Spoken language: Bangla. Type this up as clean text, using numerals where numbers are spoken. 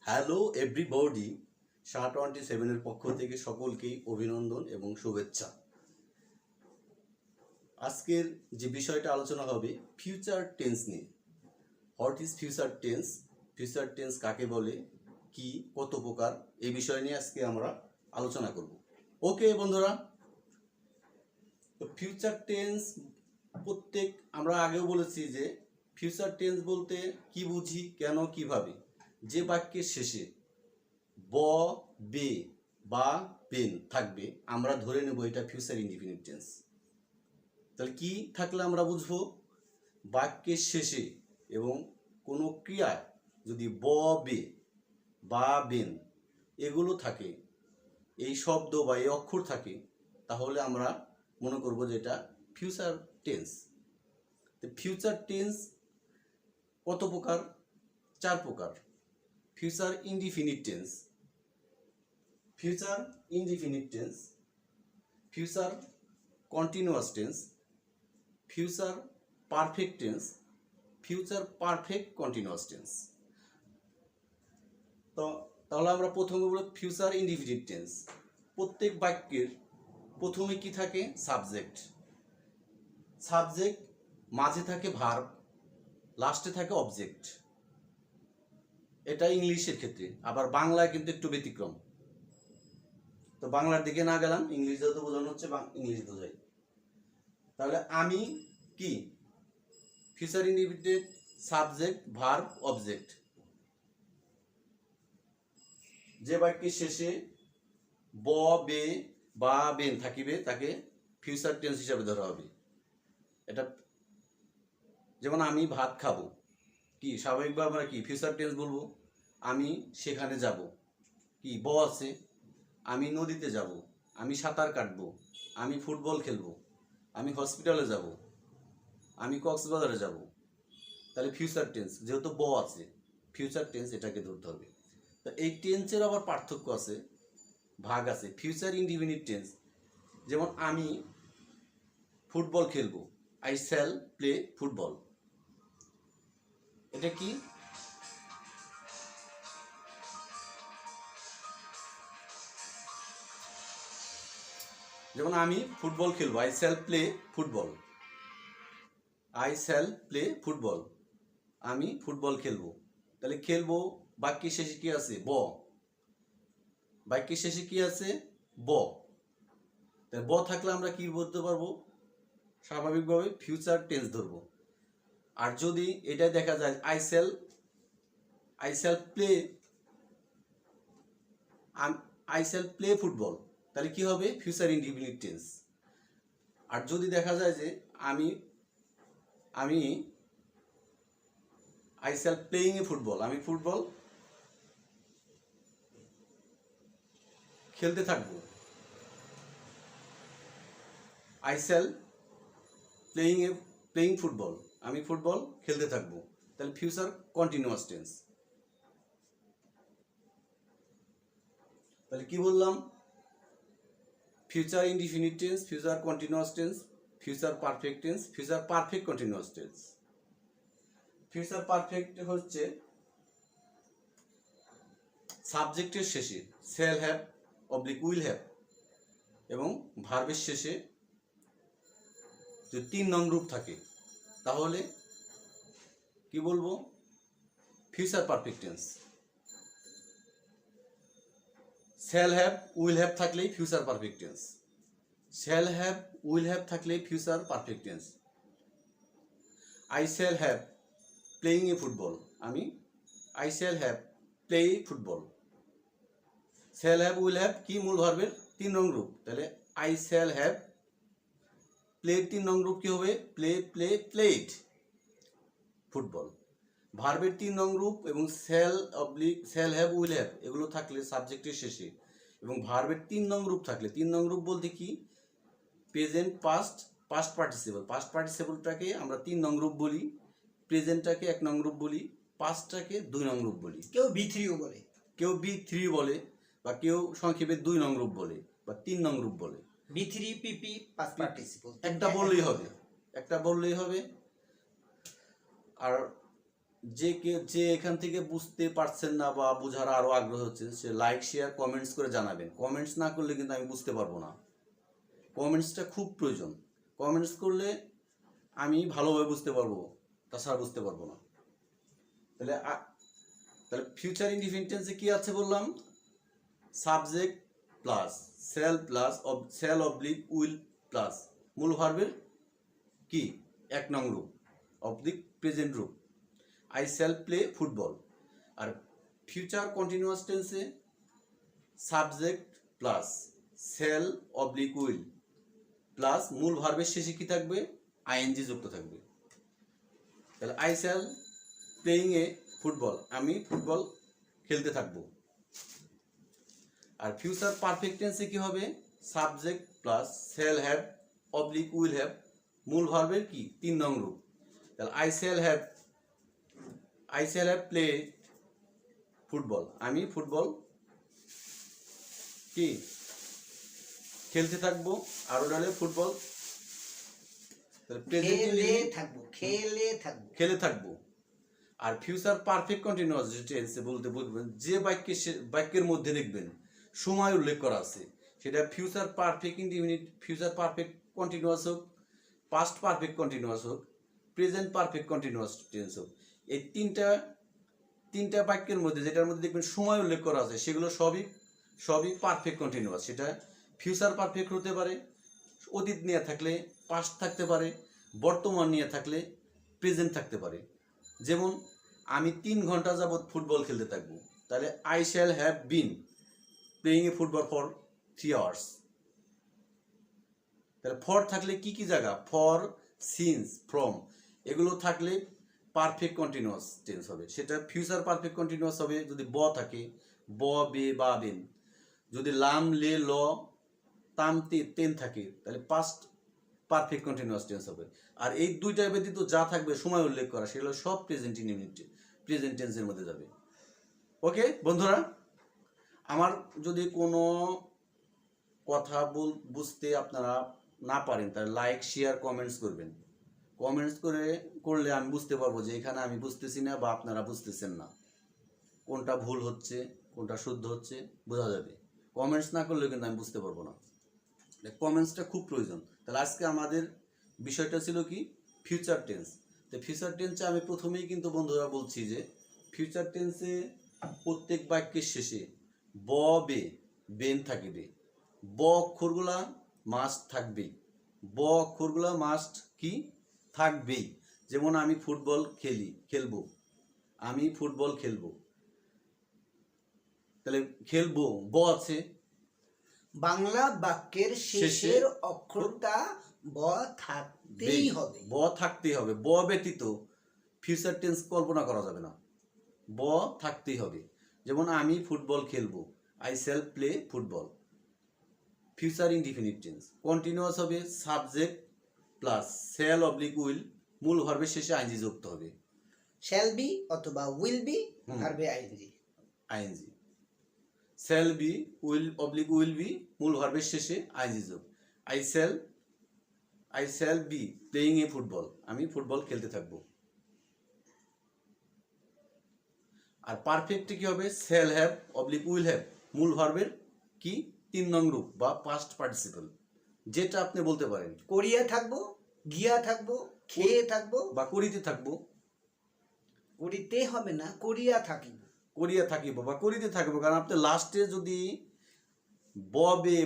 হ্যালো এভরিবডি, SHA-27 এর পক্ষ থেকে সকলকেই অভিনন্দন এবং শুভেচ্ছা। আজকের যে বিষয়টা আলোচনা হবে ফিউচার টেন্স নিয়ে। What is future tense, future tense কাকে বলে, কি কত প্রকার, এই বিষয় নিয়ে আজকে আমরা আলোচনা করব। ওকে বন্ধুরা, তো ফিউচার টেন্স আমরা আগেও বলেছি যে ফিউচার টেন্স বলতে কি বুঝি, কেন, কিভাবে। যে বাক্যের শেষে ব, বে বা বেন থাকবে আমরা ধরে নেব এটা ফিউচার ইনডিফিনিট টেন্স। তাহলে কি থাকলে আমরা বুঝবো? বাক্যের শেষে এবং কোনো ক্রিয়ায় যদি ব, বে বা বেন এগুলো থাকে, এই শব্দ বা এই অক্ষর থাকে, তাহলে আমরা মনে করব যে এটা ফিউচার টেন্স। তো ফিউচার টেন্স কত প্রকার? 4 প্রকার। Future indefinite tense, future indefinite tense, future continuous tense, future perfect tense, future perfect continuous tense. তো তাহলে আমরা প্রথমে বলব ফিউচার ইনডিফিনিট টেন্স। প্রত্যেক বাক্যের প্রথমে কি থাকে? সাবজেক্ট। সাবজেক্ট মাঝে থাকে ভার্ব, লাস্টে থাকে অবজেক্ট। এটা ইংলিশের ক্ষেত্রে, আবার বাংলায় কিন্তু একটু ব্যতিক্রম। তো বাংলার দিকে না গেলাম, ইংলিশে তো বোঝানো হচ্ছে, ইংলিশ বোঝাই। তাহলে আমি কি? Future indefinite subject, verb, object. যে বাক্যের শেষে ব, বে বা বেন থাকিবে তাকে ফিউচার টেন্স হিসাবে ধরা হবে। এটা যেমন আমি ভাত খাবো, কি স্বাভাবিকভাবে আমরা কি ফিউচার টেন্স বলবো? আমি সেখানে যাব, কি ব আছে। আমি নদীতে যাব, আমি সাঁতার কাটবো, আমি ফুটবল খেলবো, আমি হসপিটালে যাব, আমি কক্সবাজারে যাব। তাহলে ফিউচার টেন্স, যেহেতু ব আছে, ফিউচার টেন্স এটাকে ধরতে হবে। তো এই টেন্সের আবার পার্থক্য আছে, ভাগ আছে। ফিউচার ইনডিফিনিট টেন্স, যেমন আমি ফুটবল খেলবো, আই শ্যাল প্লে ফুটবল। এটা কি? যেমন আমি ফুটবল খেলবো, I shall play football. I shall play football, আমি ফুটবল খেলবো। তাহলে খেলবো বাক্যের শেষে কি আছে? ব। বাক্যের শেষে কি আছে? ব। তাহলে ব থাকলে আমরা কি বলতে পারবো? স্বাভাবিকভাবে ফিউচার টেন্স ধরবো। আর যদি এটা দেখা যায় I shall play, I shall play football, তাহলে কি হবে? Future indefinite tense. আর যদি দেখা যায় যে আমি I shall playing a football, আমি ফুটবল খেলতে থাকবো, আই শ্যাল প্লেইং ফুটবল, আমি ফুটবল খেলতে থাকবো। তাহলে ফিউচার কন্টিনিউয়াস টেন্স। তাহলে কি বললাম? Future indefinite tense, future continuous tense, future perfect tense, future perfect continuous tense. Future perfect হচ্ছে সাবজেক্টের শেষে shall have oblique will have এবং ভার্বের শেষে যদি 3 নং রূপ থাকে, তাহলে কি বলবো? Future perfect tense. Shall have will have থাকলেই future perfect tense. Shall have will have থাকলেই future perfect tense. I shall have playing a football, আমি I shall have play football. Shall have will have কি মূল ভার্বের 3 নং রূপ, তাহলে আই শ্যাল হ্যাভ প্লে 3 নং রূপ কি হবে? Played football. ভার্বের 3 নং রূপ এবং শ্যাল হ্যাভ উইল হ্যাভ এগুলো থাকলে সাবজেক্টের শেষে এবং ভার্বের 3 নং রূপ থাকলে, 3 নং রূপ বলতে কি? Present, past, past participle. পাস্ট পার্টিসিপলটাকে আমরা 3 নং রূপ বলি, প্রেজেন্টটাকে 1 নং রূপ বলি, পাস্টটাকে 2 নং রূপ বলি। কেউ B3ও বলে, কেউ B3 বলে, বা কেউ সংক্ষেপে 2 নং রূপ বলে বা 3 নং রূপ বলে। B3 PP পাস্ট পার্টিসিপল একটা বললেই হবে, একটা বললেই হবে। আর যে এখান থেকে বুঝতে পারছেন না বা বোঝার আরো আগ্রহ হচ্ছে সে লাইক শেয়ার কমেন্টস করে জানাবেন। কমেন্টস না করলে কিন্তু আমি বুঝতে পারবো না। কমেন্টসটা খুব প্রয়োজন। কমেন্টস করলে আমি ভালোভাবে বুঝতে পারবো, তাছাড়া বুঝতে পারবো না। তাহলে তাহলে ফিউচার ইনডিফিনিট টেন্সে কি আছে বললাম? Subject plus shall oblique will plus মূল ভার্বের কি 1 নং রূপ অবলিক প্রেজেন্ট রূপ, আই শ্যাল প্লে ফুটবল। আর ফিউচার কন্টিনিউয়াস টেন্সে subject plus shall oblique will plus মূল ভার্বের শেষে কি থাকবে? আইএনজি যুক্ত থাকবে। তাহলে I shall playing a football, আমি ফুটবল খেলতে থাকবো। আর ফিউচার পারফেক্ট টেন্সে কি হবে? Subject plus shall have oblique will have মূল ভার্বের কি 3 নং রূপ। তাহলে I shall have play football, আমি ফুটবল কি খেলতে থাকবো। আর ওটা হলে ফুটবল খেলে থাকবো। আর ফিউচার পারফেক্ট কন্টিনিউয়াস টেন্সে বলতে বলবেন যে বাক্যের মধ্যে দেখবেন সময় উল্লেখ করা আছে, সেটা future perfect indefinite, future perfect continuous হোক, পাস্ট পারফেক্ট কন্টিনিউয়াস হোক, প্রেজেন্ট পারফেক্ট কন্টিনিউয়াস টেন্স হোক, এই তিনটা বাক্যের মধ্যে যেটার মধ্যে দেখবেন সময় উল্লেখ করা আছে সেগুলো সবই পারফেক্ট কন্টিনিউয়াস। সেটা ফিউচার পারফেক্ট হতে পারে, অতীত নিয়ে থাকলে পাস্ট থাকতে পারে, বর্তমান নিয়ে থাকলে প্রেজেন্ট থাকতে পারে। যেমন আমি 3 ঘন্টা যাবৎ ফুটবল খেলতে থাকবো, তাহলে I shall have been playing a football for 3 hours. তাহলে ফর থাকলে কি কি জায়গা? ফর, সিন্স, ফ্রম এগুলো থাকলে পারফেক্ট কন্টিনিউয়াস টেন্স হবে। সেটা ফিউচার পারফেক্ট কন্টিনিউয়াস হবে যদি ব থাকে, ব, বে, বা, বেন। যদি লাম, লে, ল, তাম, তেন থাকে তাহলে পাস্ট পারফেক্ট কন্টিনিউয়াস টেন্স হবে। আর এই দুইটা ব্যতীত যা থাকবে সময় উল্লেখ করা সেগুলো সব প্রেজেন্ট টেন্সের মধ্যে যাবে। ওকে বন্ধুরা, আমার যদি কোনো কথা বুঝতে আপনারা না পারেন তাহলে লাইক শেয়ার কমেন্টস করবেন। কমেন্টস করলে আমি বুঝতে পারবো যে এখানে আমি বুঝতেছি না বা আপনারা বুঝতেছেন না, কোনটা ভুল হচ্ছে কোনটা শুদ্ধ হচ্ছে বোঝা যাবে। কমেন্টস না করলে কিন্তু আমি বুঝতে পারবো না। কমেন্টসটা খুব প্রয়োজন। তাহলে আজকে আমাদের বিষয়টা ছিল কি? Future tense. তো ফিউচার টেন্সে আমি প্রথমেই কিন্তু বন্ধুরা বলছি যে ফিউচার টেন্সে প্রত্যেক বাক্যের শেষে ব, বে, বেন থাকিবে। ব অক্ষরগুলা মাস্ট থাকবেই, ব অক্ষরগুলা মাস্ট কি থাকবেই। যেমন আমি ফুটবল খেলবো, আমি ফুটবল খেলবো, তাহলে খেলবো ব আছে। বাংলা বাক্যের শেষের অক্ষরটা ব থাকতেই হবে, ব থাকতেই হবে। ব ব্যতীত ফিউচার টেন্স কল্পনা করা যাবে না, ব থাকতেই হবে। যেমন আমি ফুটবল খেলবো, I shall play football. Future indefinite tense continuous হবে subject plus shall oblique will মূল ভার্বের শেষে আইএনজি যুক্ত হবে। শ্যাল বি অথবা উইল বি ভার্বে ING. Shall be will be মূল ভার্বের শেষে আইএনজি যোগ। I shall be playing a football, আমি ফুটবল খেলতে থাকবো। আর পারফেক্টে কি হবে? Shall have oblique will have মূল ভার্বের কি 3 নং রূপ বা পাস্ট পার্টিসিপল, যেটা আপনি বলতে পারেন করিয়া থাকবো, গিয়া থাকবো, খেয়ে থাকবো বা করিতে থাকবো। করিতে হবে না, করিয়া থাকিব বা করিতে থাকবো। কারণ আপনি লাস্টে যদি ব, বে